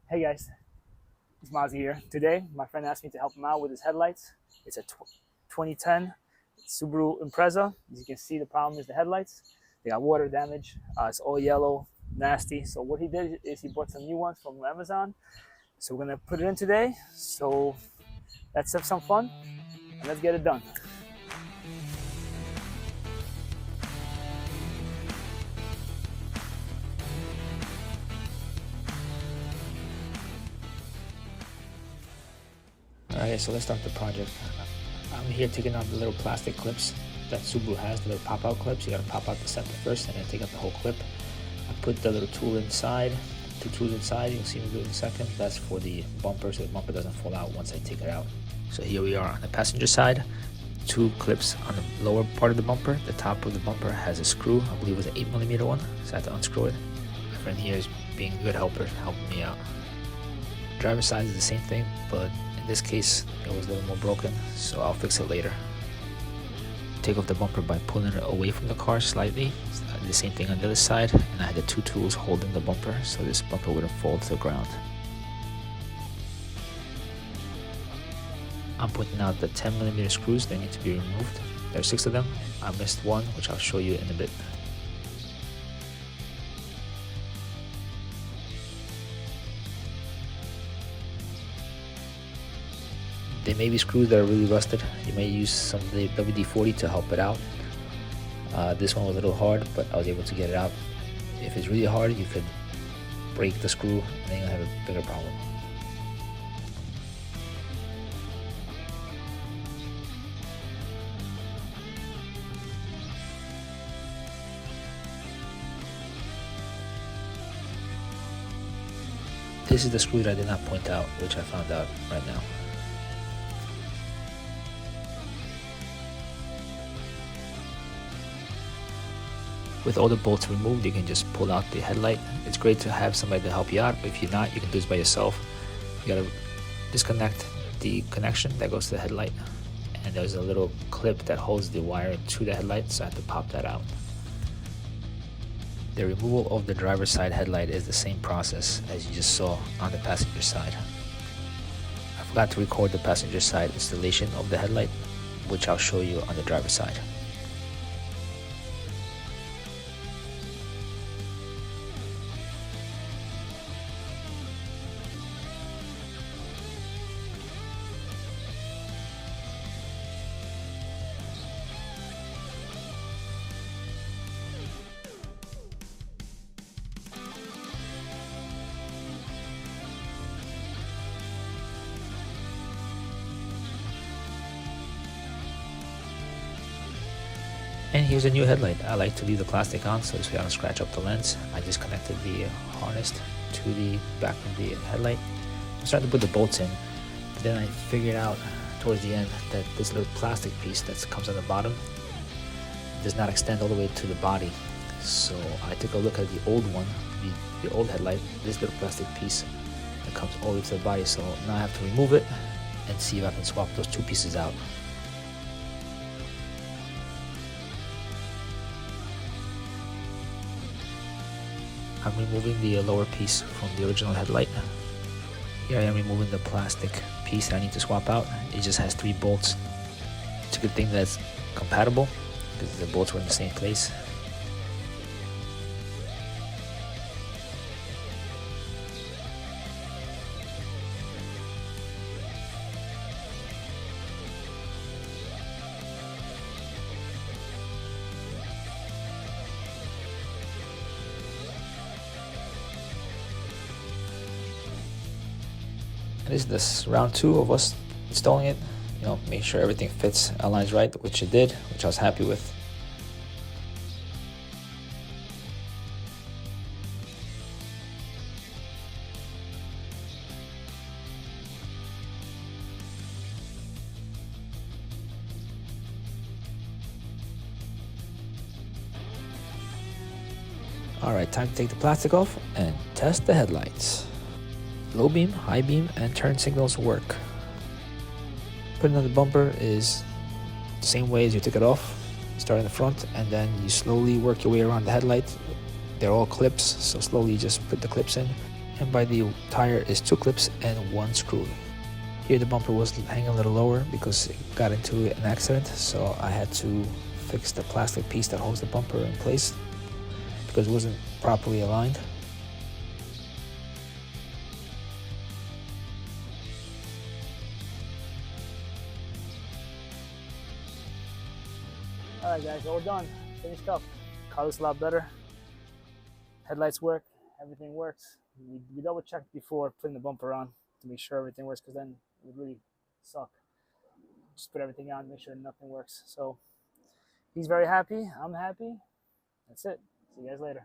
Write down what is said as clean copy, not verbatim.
Hey guys, it's Mozzy here. Today, my friend asked me to help him out with his headlights. It's a 2010 Subaru Impreza. As you can see, the problem is the headlights. They got water damage. It's all yellow, nasty. So what he did is he bought some new ones from Amazon. So we're gonna put it in today. So let's have some fun and let's get it done. Alright, so let's start the project. I'm here taking out the little plastic clips that Subaru has, the little pop-out clips. You gotta pop out the center first and then take out the whole clip. I put the little tool inside, two tools inside, you'll see me do it in a second. That's for the bumper, so the bumper doesn't fall out once I take it out. So here we are on the passenger side. Two clips on the lower part of the bumper. The top of the bumper has a screw, I believe it was an 8mm one, so I had to unscrew it. My friend here is being a good helper, helping me out. Driver's side is the same thing, but in this case it was a little more broken, so I'll fix it later. Take off the bumper by pulling it away from the car slightly. I did the same thing on the other side, and I had the two tools holding the bumper so this bumper wouldn't fall to the ground. I'm putting out the 10mm screws that need to be removed. There are 6 of them. I missed one, which I'll show you in a bit. They may be screws that are really rusted. You may use some of the WD-40 to help it out. This one was a little hard, but I was able to get it out. If it's really hard, you could break the screw and then you'll have a bigger problem. This is the screw that I did not point out, which I found out right now. With all the bolts removed, you can just pull out the headlight. It's great to have somebody to help you out, but if you're not, you can do this by yourself. You gotta disconnect the connection that goes to the headlight, and there's a little clip that holds the wire to the headlight, so I have to pop that out. The removal of the driver's side headlight is the same process as you just saw on the passenger side. I forgot to record the passenger side installation of the headlight, which I'll show you on the driver's side. And here's a new headlight. I like to leave the plastic on so I don't scratch up the lens. I just connected the harness to the back of the headlight. I'm starting to put the bolts in, but then I figured out towards the end that this little plastic piece that comes on the bottom does not extend all the way to the body. So I took a look at the old one, the old headlight, this little plastic piece that comes all the way to the body. So now I have to remove it and see if I can swap those two pieces out. I'm removing the lower piece from the original headlight. Here I am removing the plastic piece that I need to swap out. It just has 3 bolts. It's a good thing that it's compatible because the bolts were in the same place. And this is this round 2 of us installing it. You know, make sure everything fits, aligns right, which it did, which I was happy with. Alright, time to take the plastic off and test the headlights. Low beam, high beam, and turn signals work. Putting on the bumper is the same way as you took it off. You start in the front and then you slowly work your way around the headlight. They're all clips, so slowly you just put the clips in. and by the tire is 2 clips and 1 screw. Here the bumper was hanging a little lower because it got into an accident, so I had to fix the plastic piece that holds the bumper in place because it wasn't properly aligned. Alright guys, all done. Finished up. Car looks a lot better. Headlights work, everything works. We double checked before putting the bumper on to make sure everything works, because then it would really suck. Just put everything on, make sure nothing works. So he's very happy, I'm happy. That's it. See you guys later.